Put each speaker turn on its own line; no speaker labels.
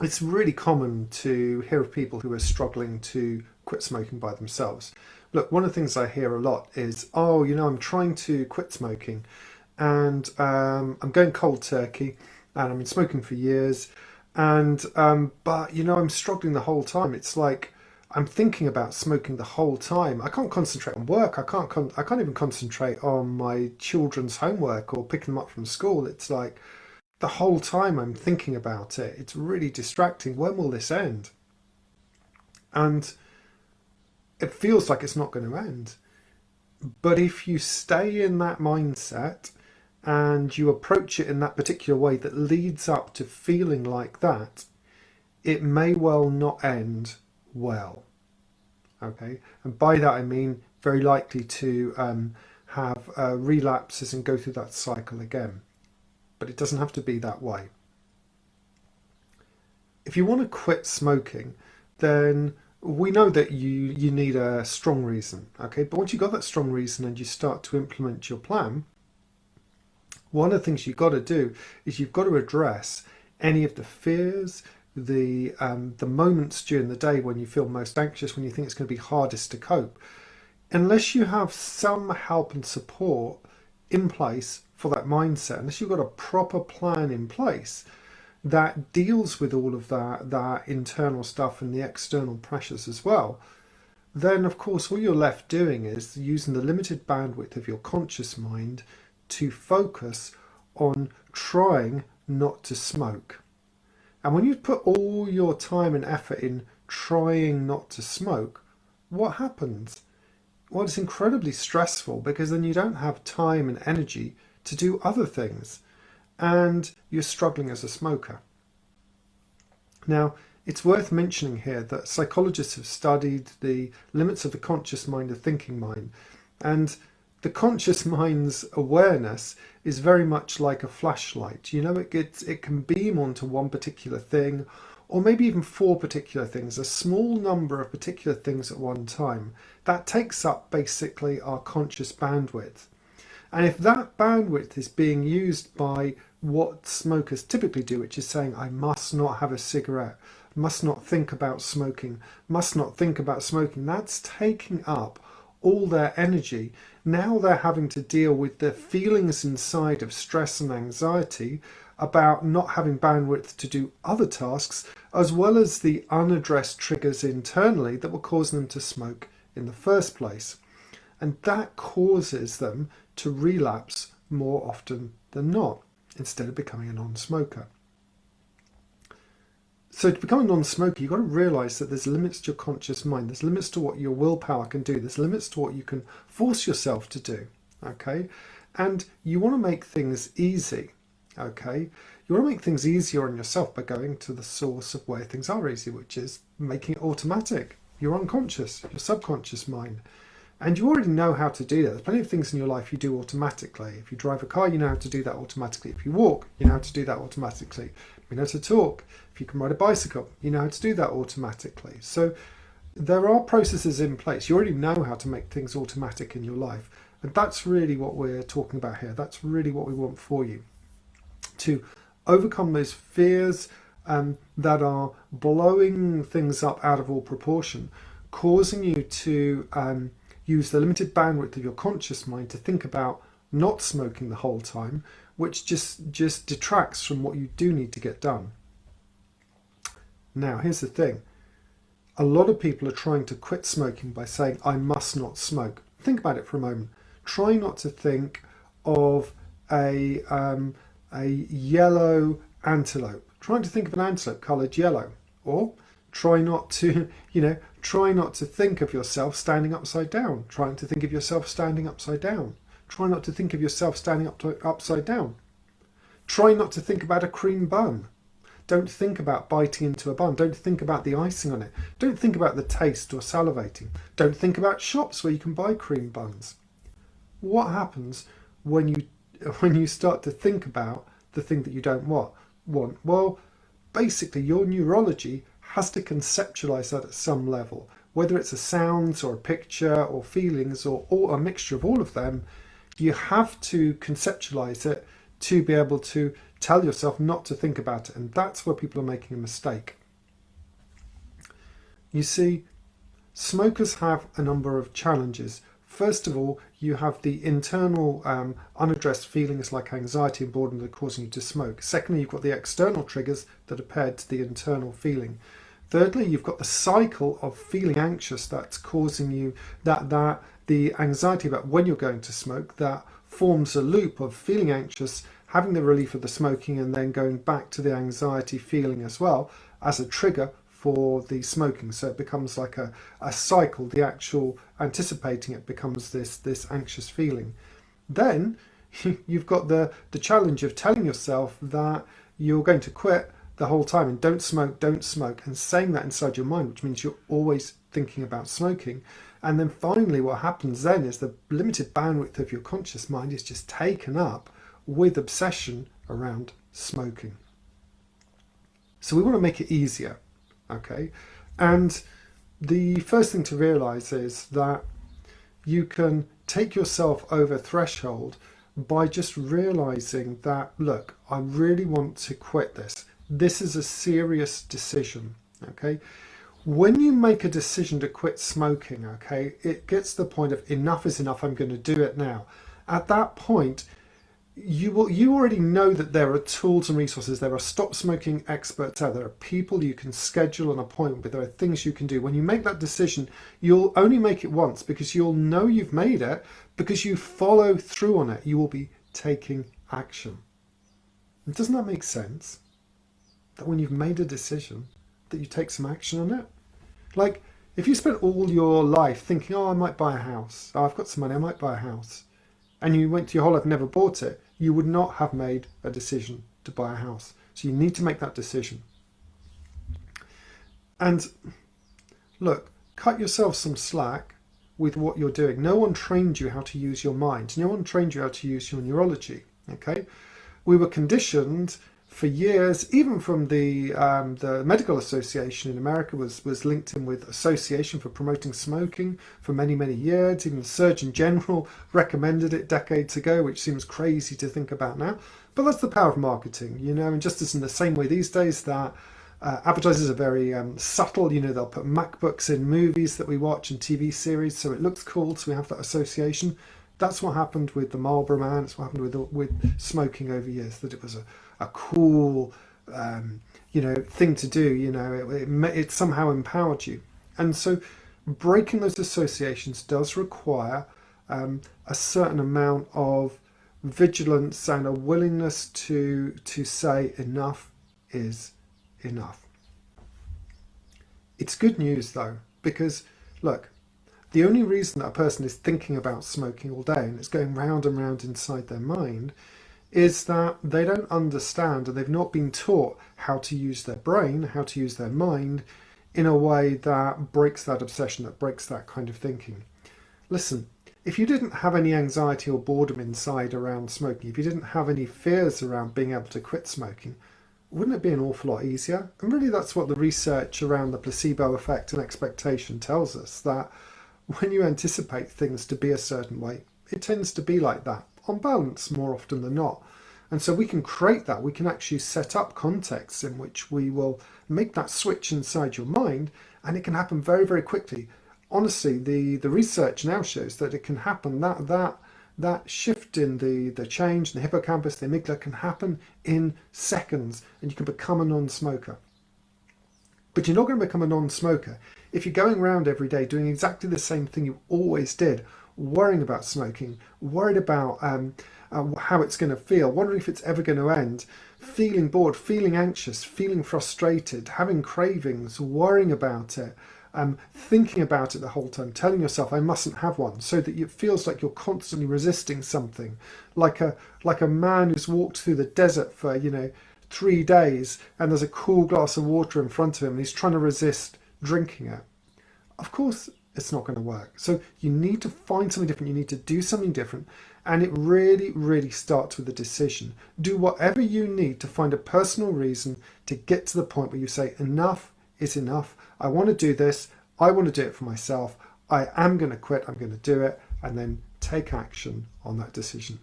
It's really common to hear of people who are struggling to quit smoking by themselves. Look, one of the things I hear a lot is, oh, I'm trying to quit smoking and I'm going cold turkey and I've been smoking for years and but I'm struggling the whole time. It's like I'm thinking about smoking the whole time. I can't concentrate on work. I can't even concentrate on my children's homework or picking them up from school. It's like the whole time I'm thinking about it. It's really distracting. When will this end? And it feels like it's not going to end. But if you stay in that mindset and you approach it in that particular way that leads up to feeling like that, it may well not end well. Okay, and by that I mean very likely to have relapses and go through that cycle again. But it doesn't have to be that way. If you want to quit smoking, then we know that you need a strong reason. Okay, but once you've got that strong reason and you start to implement your plan, one of the things you've got to do is you've got to address any of the fears, the moments during the day when you feel most anxious, when you think it's going to be hardest to cope. Unless you have some help and support in place for that mindset, unless you've got a proper plan in place that deals with all of that internal stuff and the external pressures as well, then of course all you're left doing is using the limited bandwidth of your conscious mind to focus on trying not to smoke. And when you put all your time and effort in trying not to smoke, what happens? Well, it's incredibly stressful because then you don't have time and energy to do other things and you're struggling as a smoker. Now, it's worth mentioning here that psychologists have studied the limits of the conscious mind, the thinking mind, and the conscious mind's awareness is very much like a flashlight. It can beam onto one particular thing, or maybe even four particular things, a small number of particular things at one time. That takes up basically our conscious bandwidth. And if that bandwidth is being used by what smokers typically do, which is saying, I must not have a cigarette, must not think about smoking, must not think about smoking, that's taking up all their energy. Now they're having to deal with the feelings inside of stress and anxiety about not having bandwidth to do other tasks, as well as the unaddressed triggers internally that were causing them to smoke in the first place. And that causes them to relapse more often than not, instead of becoming a non-smoker. So to become a non-smoker, you've got to realise that there's limits to your conscious mind, there's limits to what your willpower can do, there's limits to what you can force yourself to do, okay? And you want to make things easy, okay? You want to make things easier on yourself by going to the source of where things are easy, which is making it automatic, your unconscious, your subconscious mind. And you already know how to do that. There's plenty of things in your life you do automatically. If you drive a car, you know how to do that automatically. If you walk, you know how to do that automatically. You know how to talk. If you can ride a bicycle, you know how to do that automatically. So there are processes in place. You already know how to make things automatic in your life. And that's really what we're talking about here. That's really what we want for you. To overcome those fears that are blowing things up out of all proportion, causing you to use the limited bandwidth of your conscious mind to think about not smoking the whole time, which just detracts from what you do need to get done. Now, here's the thing. A lot of people are trying to quit smoking by saying, I must not smoke. Think about it for a moment. Try not to think of a yellow antelope. Try to think of an antelope coloured yellow. Or try not to think of yourself standing upside down. Try not to think of yourself standing upside down. Try not to think of yourself standing upside down. Try not to think about a cream bun. Don't think about biting into a bun. Don't think about the icing on it. Don't think about the taste or salivating. Don't think about shops where you can buy cream buns. What happens when you start to think about the thing that you don't want? Well, basically your neurology has to conceptualize that at some level, whether it's a sounds or a picture or feelings or a mixture of all of them. You have to conceptualize it to be able to tell yourself not to think about it. And that's where people are making a mistake. You see, smokers have a number of challenges. First of all, you have the internal unaddressed feelings like anxiety and boredom that are causing you to smoke. Secondly, you've got the external triggers that are paired to the internal feeling. Thirdly, you've got the cycle of feeling anxious that's causing you the anxiety about when you're going to smoke, that forms a loop of feeling anxious, having the relief of the smoking, and then going back to the anxiety feeling as well as a trigger for the smoking. So it becomes like a cycle. The actual anticipating it becomes this anxious feeling. Then you've got the challenge of telling yourself that you're going to quit the whole time and don't smoke, and saying that inside your mind, which means you're always thinking about smoking. And then finally what happens then is the limited bandwidth of your conscious mind is just taken up with obsession around smoking. So we want to make it easier, okay? And the first thing to realize is that you can take yourself over threshold by just realizing that, look, I really want to quit this. This is a serious decision, okay? When you make a decision to quit smoking, okay, it gets to the point of enough is enough, I'm going to do it now. At that point, you already know that there are tools and resources. There are stop smoking experts out there. There are people you can schedule an appointment with. There are things you can do. When you make that decision, you'll only make it once because you'll know you've made it, because you follow through on it. You will be taking action. And doesn't that make sense? That when you've made a decision, that you take some action on it? Like, if you spent all your life thinking, oh, I might buy a house. Oh, I've got some money, I might buy a house. And you went to your whole life and never bought it, you would not have made a decision to buy a house. So you need to make that decision. And look, cut yourself some slack with what you're doing. No one trained you how to use your mind. No one trained you how to use your neurology, okay? We were conditioned for years, even from the Medical Association in America was linked in with Association for Promoting Smoking for many, many years. Even the Surgeon General recommended it decades ago, which seems crazy to think about now. But that's the power of marketing, you know, and just as in the same way these days that advertisers are very subtle, you know, they'll put MacBooks in movies that we watch and TV series so it looks cool, so we have that association. That's what happened with the Marlboro Man. It's what happened with smoking over years, that it was a cool, you know, thing to do. You know, it somehow empowered you. And so breaking those associations does require a certain amount of vigilance and a willingness to say enough is enough. It's good news though, because look, the only reason that a person is thinking about smoking all day and it's going round and round inside their mind is that they don't understand and they've not been taught how to use their brain, how to use their mind in a way that breaks that obsession, that breaks that kind of thinking. Listen, if you didn't have any anxiety or boredom inside around smoking, if you didn't have any fears around being able to quit smoking, wouldn't it be an awful lot easier? And really that's what the research around the placebo effect and expectation tells us, that when you anticipate things to be a certain way, it tends to be like that, on balance more often than not. And so we can create that. We can actually set up contexts in which we will make that switch inside your mind, and it can happen very, very quickly. Honestly, the research now shows that it can happen, that shift in the change in the hippocampus, the amygdala, can happen in seconds, and you can become a non-smoker. But you're not going to become a non-smoker if you're going around every day doing exactly the same thing you always did, worrying about smoking, worried about how it's going to feel, wondering if it's ever going to end, feeling bored, feeling anxious, feeling frustrated, having cravings, worrying about it, thinking about it the whole time, telling yourself I mustn't have one, so that it feels like you're constantly resisting something, like a man who's walked through the desert for 3 days and there's a cool glass of water in front of him and he's trying to resist drinking it. Of course it's not going to work. So you need to find something different. You need to do something different, and it really, really starts with a decision. Do whatever you need to find a personal reason to get to the point where you say enough is enough. I want to do this. I want to do it for myself. I am going to quit. I'm going to do it, and then take action on that decision.